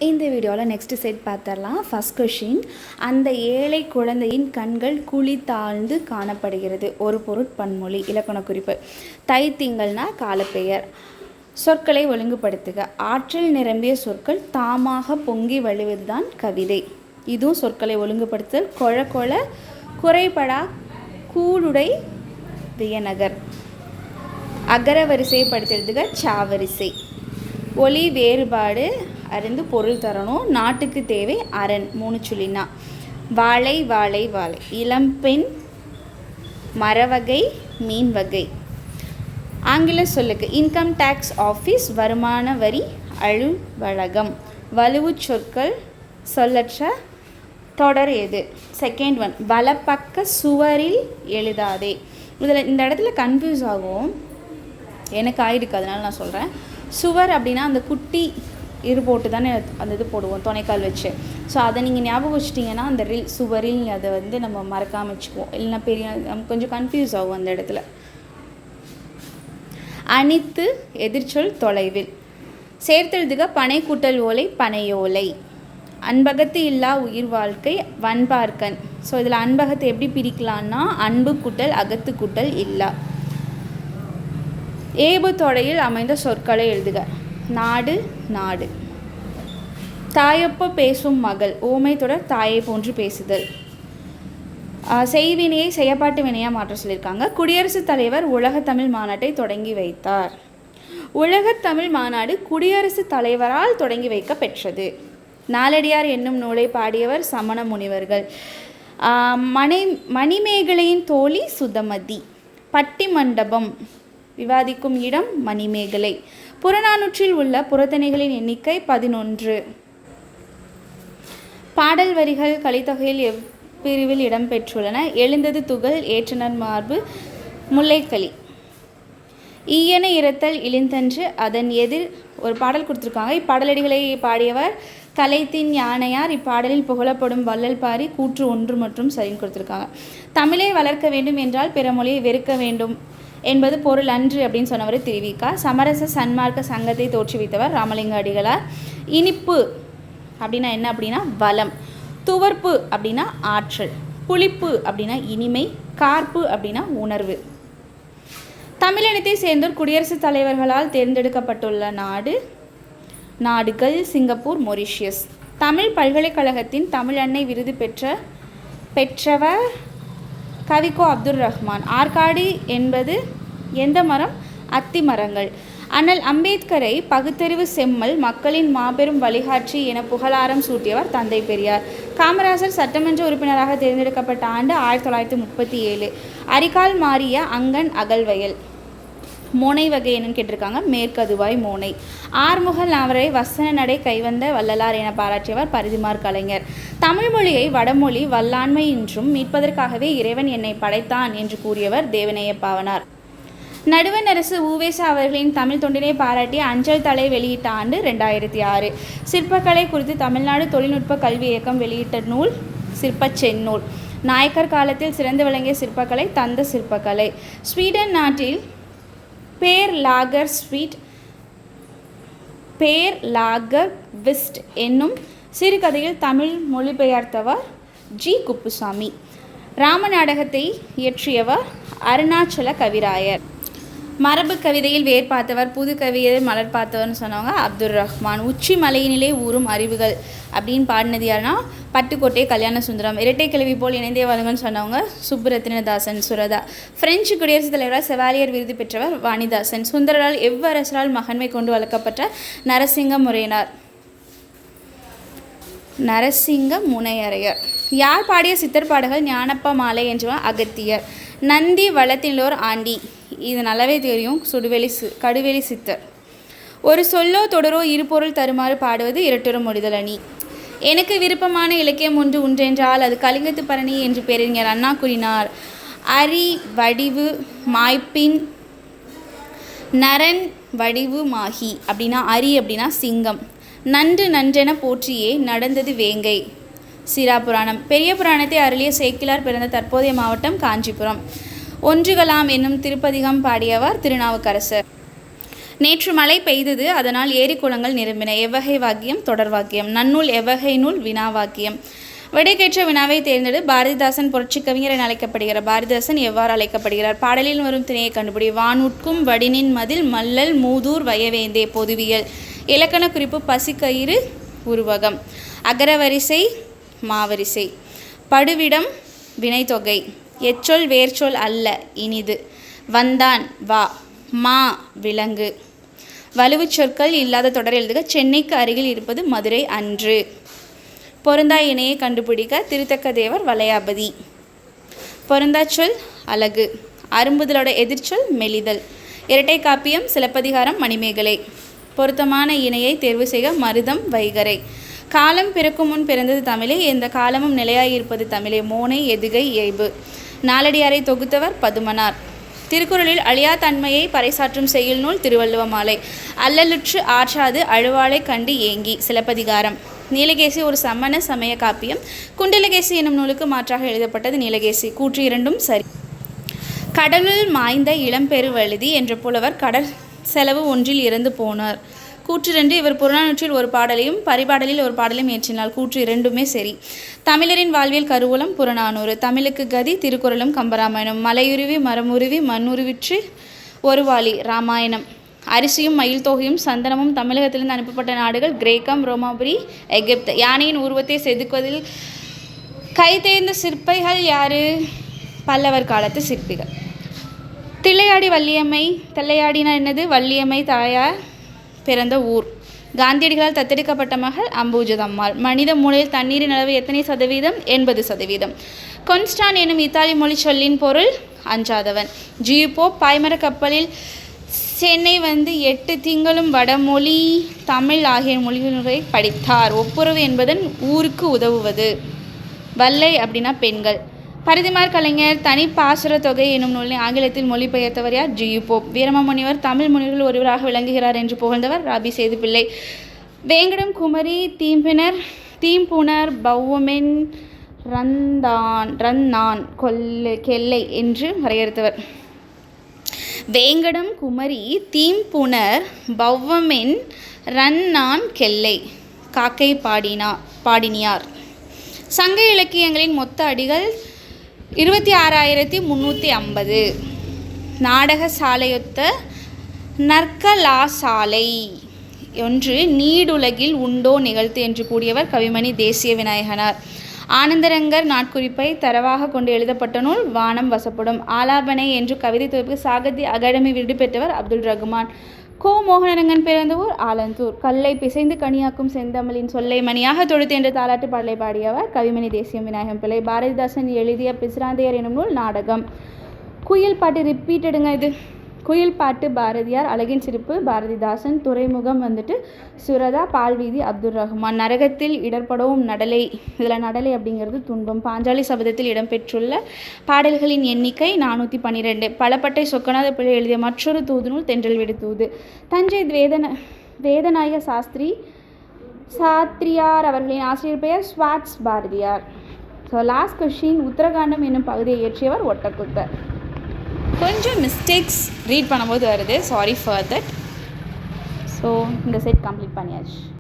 இந்த வீடியோவில் next set பார்த்துடலாம். ஃபஸ்ட் கொஷின், அந்த ஏழை குழந்தையின் கண்கள் குழி தாழ்ந்து காணப்படுகிறது. ஒரு பொருட்பன்மொழி. இலக்கண குறிப்பு. தை திங்கள்னா காலப்பெயர். சொற்களை ஒழுங்குபடுத்துக. ஆற்றல் நிரம்பிய சொற்கள் தாமாக பொங்கி வழிவதுதான் கவிதை. இதுவும் சொற்களை ஒழுங்குபடுத்தல். கொழ கொழ குறைபடா கூடுடை வியநகர். அகர வரிசையை படுத்துறதுக்கு சாவரிசை. ஒலி வேறுபாடு அறிந்து பொருள் தரணும். நாட்டுக்கு தேவை அரண். 3 சொல்லினா. வாழை வாழை வாழை. இளம்பெண் மரவகை மீன் வகை. ஆங்கில சொல்லுக்கு இன்கம் டேக்ஸ் ஆஃபீஸ் வருமான வரி அலுவலகம். வலுவு சொற்கள் சொல்லற்ற தொடர் எது? செகண்ட் ஒன், வலப்பக்க சுவரில் எழுதாதே. இதில் இந்த இடத்துல கன்ஃபியூஸ் ஆகும், எனக்கு ஆயிருக்கு, அதனால நான் சொல்கிறேன். சுவர் அப்படின்னா அந்த குட்டி இரு போட்டு தானே அந்த இது போடுவோம் துணைக்கால் வச்சு. ஸோ அதை நீங்கள் ஞாபகம் வச்சிட்டிங்கன்னா அந்த சுவரில் அதை நம்ம மறக்காமல் வச்சுக்குவோம். இல்லைன்னா பெரிய கொஞ்சம் கன்ஃபியூஸ் ஆகும் அந்த இடத்துல. அணித்து எதிர்ச்சொல் தொலைவில். சேர்த்தெழுதுக பனை கூட்டல் ஓலை பனையோலை. அன்பகத்து இல்லா உயிர் வாழ்க்கை வன்பார்க்கன். ஸோ இதில் அன்பகத்தை எப்படி பிரிக்கலான்னா அன்பு கூட்டல் அகத்து கூட்டல் இல்லா. ஏபு தொடையில் அமைந்த சொற்களை எழுதுக. நாடு நாடு. தாயொப்ப பேசும் மகள். ஓமை தொடர் தாயை போன்று பேசுதல். செய்வினையை செய்யப்பாட்டு வினையாக மாற்ற சொல்லியிருக்காங்க. குடியரசுத் தலைவர் உலகத் தமிழ் மாநாட்டை தொடங்கி வைத்தார். உலகத் தமிழ் மாநாடு குடியரசுத் தலைவரால் தொடங்கி வைக்க பெற்றது. நாலடியார் என்னும் நூலை பாடியவர் சமண முனிவர்கள். மணிமேகலையின் தோழி சுதமதி. பட்டி மண்டபம் விவாதிக்கும் இடம் மணிமேகலை. புறநானூற்றில் உள்ள புறத்தனைகளின் எண்ணிக்கை 11. பாடல் வரிகள் கலித்தொகையில் எவ்பிரிவில் இடம்பெற்றுள்ளன? எழுந்தது துகள், ஏற்றனர் மார்பு, முல்லைக்களி. ஈயன இரத்தல் இழிந்தன்று அதன் எதிர். ஒரு பாடல் கொடுத்துருக்காங்க. இப்பாடலடிகளை பாடியவர் கலைத்தின் யானையார். இப்பாடலில் புகழப்படும் வள்ளல் பாரி. கூற்று 1 மற்றும் சரின்னு கொடுத்துருக்காங்க. தமிழை வளர்க்க வேண்டும் என்றால் பிற மொழியை வெறுக்க வேண்டும் என்பது பொருள் அன்று அப்படின்னு சொன்னவர் திருவிக்கா. சமரச சன்மார்க்க சங்கத்தை தோற்றுவித்தவர் ராமலிங்க அடிகளார். இனிப்பு அப்படின்னா என்ன அப்படின்னா வளம். துவர்ப்பு அப்படின்னா ஆற்றல். புளிப்பு அப்படின்னா இனிமை. கார்ப்பு அப்படின்னா உணர்வு. தமிழினத்தை சேர்ந்தோர் குடியரசுத் தலைவர்களால் தேர்ந்தெடுக்கப்பட்டுள்ள நாடுகள் சிங்கப்பூர், மொரிஷியஸ். தமிழ் பல்கலைக்கழகத்தின் தமிழ் அன்னை விருது பெற்றவர் கவிக்கோ அப்துல் ரஹ்மான். ஆற்காடு என்பது எந்த மரம்? அத்தி மரங்கள். அண்ணல் அம்பேத்கரை பகுத்தறிவு செம்மல் மக்களின் மாபெரும் வழிகாட்சி என புகழாரம் சூட்டியவர் தந்தை பெரியார். காமராஜர் சட்டமன்ற உறுப்பினராக தேர்ந்தெடுக்கப்பட்ட ஆண்டு 1937. அரிகால் மாறிய அங்கன் அகல்வயல். மோனை வகை என்னன்னு கேட்டிருக்காங்க. மேற்கதுவாய் மோனை. ஆறுமுகல் நாவரை வசன நடை கைவந்த வள்ளலார் என பாராட்டியவர் பரிதிமார் கலைஞர். தமிழ் மொழியை வடமொழி வல்லாண்மை என்றும் மீட்பதற்காகவே இறைவன் என்னை படைத்தான் என்று கூறியவர் தேவநேய பாவனார். நடுவண் அரசு உவேசா அவர்களின் தமிழ் தொண்டினை பாராட்டிய அஞ்சல் தலை வெளியிட்ட ஆண்டு 2006. சிற்பக்கலை குறித்து தமிழ்நாடு தொழில்நுட்ப கல்வி இயக்கம் வெளியிட்ட நூல் சிற்பச் செந்நூல். நாயக்கர் காலத்தில் சிறந்து விளங்கிய சிற்பக்கலை தந்த சிற்பக்கலை. ஸ்வீடன் நாட்டில் பேர் லாகர் விஸ்ட் என்னும் சிறுகதையில் தமிழ் மொழிபெயர்த்தவர் ஜி. குப்புசாமி. ராம நாடகத்தை இயற்றியவர் அருணாச்சல கவிராயர். மரபு கவிதையில் வேர் பார்த்தவர், புது கவிதை மலர் பார்த்தவர்னு சொன்னவங்க அப்துல் ரஹ்மான். உச்சி மலையினிலே ஊறும் அறிவுகள் அப்படின்னு பாடினது யாருன்னா பட்டுக்கோட்டை கல்யாண சுந்தரம். இரட்டை கிழவி போல் இணைந்தே வாழுங்கன்னு சொன்னவங்க சுப்புரத்தினதாசன் சுரதா. பிரெஞ்சு குடியரசுத் தலைவரால் செவாலியர் விருது பெற்றவர் வாணிதாசன். சுந்தரரால் எவ்வரசரால் மகன்மை கொண்டு வளர்க்கப்பட்ட நரசிங்க முனையரையர். யார் பாடிய சித்தர் பாடல்கள் ஞானப்ப மாலை என்றவர் அகத்தியர். நந்தி வளத்திலோர் ஆண்டி. இது நல்லாவே தெரியும். கடுவெளி சித்தர். ஒரு சொல்லோ தொடரோ இருபொருள் தருமாறு பாடுவது இரட்டுற முடிதல் அணி. எனக்கு விருப்பமான இலக்கியம் ஒன்றென்றால் அது கலிங்கத்து பரணி என்று பேரறிஞர் அண்ணா கூறினார். அரி வடிவு மாய்ப்பின் நரன் வடிவு மாகி. அப்படின்னா அரி அப்படின்னா சிங்கம். நன்று நன்றென போற்றியே நடந்தது வேங்கை. சிராபுராணம். பெரிய புராணத்தை அருளிய சேக்கிலார் பிறந்த தற்போதைய மாவட்டம் காஞ்சிபுரம். ஒன்றுகளாம் என்னும் திருப்பதிகம் பாடியவர் திருநாவுக்கரசர். நேற்று மழை பெய்தது, அதனால் ஏரி குளங்கள் நிரம்பின. எவ்வகை வாக்கியம்? தொடர் வாக்கியம். நன்னூல் எவ்வகை நூல்? வினா வாக்கியம். விடைக்கேற்ற வினாவை தேர்ந்தெடு. பாரதிதாசன் புரட்சி கவிஞர் என அழைக்கப்படுகிறார். பாரதிதாசன் எவ்வாறு அழைக்கப்படுகிறார்? பாடலில் வரும் திணையை கண்டுபிடி. வானுட்கும் வடினின் மதில் மல்லல் மூதூர் வயவேந்தே. பொதுவியல். இலக்கண குறிப்பு பசிக்கயிறு உருவகம். அகரவரிசை மாவரிசை. படுவிடம் வினைத்தொகை. எச்சொல் வேர்ச்சொல் அல்ல இனிது. வந்தான் வா. மா விலங்கு. வலுவுச் சொற்கள் இல்லாத தொடர் எழுதுக. சென்னைக்கு அருகில் இருப்பது மதுரை அன்று. பொருந்தா இணையை கண்டுபிடிக்க. திருத்தக்க தேவர் வளையாபதி. பொருந்தா சொல் அழகு. அரும்புதலோட எதிர்ச்சொல் மெலிதல். இரட்டை காப்பியம் சிலப்பதிகாரம் மணிமேகலை. பொருத்தமான இணையை தேர்வு செய்க. மருதம் வைகரை. காலம் பிறக்கும் முன் பிறந்தது தமிழே, எந்த காலமும் நிலையாயிருப்பது தமிழே. மோனை எதுகை இயைபு. நாலடியாரை தொகுத்தவர் பதுமனார். திருக்குறளில் அழியா தன்மையை பறைசாற்றும் செய்யுள் நூல் திருவள்ளுவ மாலை. அல்லலுற்று ஆற்றாது அழுவாளை கண்டு ஏங்கி சிலப்பதிகாரம். நீலகேசி ஒரு சமண சமய காப்பியம். குண்டலகேசி என்னும் நூலுக்கு மாற்றாக எழுதப்பட்டது நீலகேசி. கூற்று இரண்டும் சரி. கடலுள் மாய்ந்த இளம்பெருவழுதி என்ற புலவர் கடல் செலவு ஒன்றில் இறந்து போனார். கூற்று 2 இவர் புறநானூற்றில் ஒரு பாடலையும் பரிபாடலில் ஒரு பாடலையும் இயற்றினார். கூற்று இரண்டுமே சரி. தமிழரின் வாழ்வியல் கருவூலம் புறநானூறு. தமிழுக்கு கதி திருக்குறளும் கம்பராமாயணம். மலையுருவி மரமுருவி மண்ணுருவிற்று ஒரு வாளி ராமாயணம். அரிசியும் மயில் தொகையும் சந்தனமும் தமிழகத்திலிருந்து அனுப்பப்பட்ட நாடுகள் கிரேக்கம், ரோமாபுரி, எகிப்து. யானையின் உருவத்தை செதுக்குவதில் கைதேர்ந்த சிற்பிகள் யாரு? பல்லவர் காலத்து சிற்பிகள். தில்லையாடி வள்ளியம்மை. தில்லையாடினா என்னது? வள்ளியம்மை தாயார் பிறந்த ஊர். காந்தியடிகளால் தத்தெடுக்கப்பட்ட மகள் அம்பூஜதம்மாள். மனித மூளையில் தண்ணீரின் அளவு எத்தனை சதவீதம்? 80%. கொன்ஸ்டான் எனும் இத்தாலி மொழி சொல்லின் பொருள் அஞ்சாதவன். ஜியூபோப் பாய்மர கப்பலில் சென்னை வந்து 8 திங்களும் வடமொழி தமிழ் ஆகிய மொழிகளை படித்தார். ஒப்புரவு என்பதன் ஊருக்கு உதவுவது. வல்லை அப்படின்னா பெண்கள். பரிதிமார் கலைஞர் தனி பாசுர தொகை எனும் நூலை ஆங்கிலத்தில் மொழிபெயர்த்தவர் யார்? ஜியூபோப். வீரமாமுனிவர் தமிழ் முனிவர்கள் ஒருவராக விளங்குகிறார் என்று புகழ்ந்தவர் ராபி சேதுப்பிள்ளை. வேங்கடம் குமரி தீம்புணர் பௌவமென் ரந்தான் கெல்லை என்று வரையறுத்தவர். வேங்கடம் குமரி தீம்புணர் பௌவமென் ரந்தான் கெல்லை. காக்கை பாடினியார். சங்க இலக்கியங்களின் மொத்த அடிகள் 26,350. நாடக சாலையொத்த நற்கலாசாலை ஒன்று நீடுலகில் உண்டோ நிகழ்த்து என்று கூடியவர் கவிமணி தேசிய விநாயகனார். ஆனந்தரங்கர் நாட்குறிப்பை தரவாக கொண்டு எழுதப்பட்ட நூல் வானம் வசப்படும். ஆலாபனை என்று கவிதை தொகுப்புக்கு சாகித்ய அகாடமி விருது பெற்றவர் அப்துல் ரகுமான். கோ மோகனரங்கன் பிறந்த ஊர் ஆலந்தூர். கல்லை பிசைந்து கனியாக்கும் செந்தமிழின் சொல்லை மணியாக தொடுத்து என்ற தாலாட்டு பாடலை பாடியவர் கவிமணி தேசியம் விநாயகம் பிள்ளை. பாரதிதாசன் எழுதிய பிசிராந்தையர் எனும் நூல் நாடகம். குயில் பாட்டு ரிப்பீட்டடுங்க. இது குயில் பாட்டு பாரதியார். அழகின் சிரிப்பு பாரதிதாசன். துறைமுகம் சுரதா. பால்வீதி அப்துல் ரஹ்மான். நரகத்தில் இடர்படவும் நடலை. இதில் நடலை அப்படிங்கிறது துன்பம். பாஞ்சாலி சபதத்தில் இடம்பெற்றுள்ள பாடல்களின் எண்ணிக்கை 412. பலப்பட்டை சொக்கநாத பிள்ளை எழுதிய மற்றொரு தூது நூல் தென்றல் விடு தூது. தஞ்சை வேதநாயக சாஸ்திரியார் அவர்களின் ஆசிரியர் பெயர் swords Bharathiyar. So last question. உத்தரகாண்டம் என்னும் பகுதியை இயற்றியவர் ஒட்டக்குத்தர். கொஞ்சம் மிஸ்டேக்ஸ் ரீட் பண்ணும்போது வருது, சாரி ஃபார் தட். ஸோ இந்த செட் கம்ப்ளீட் பண்ணியாச்சு.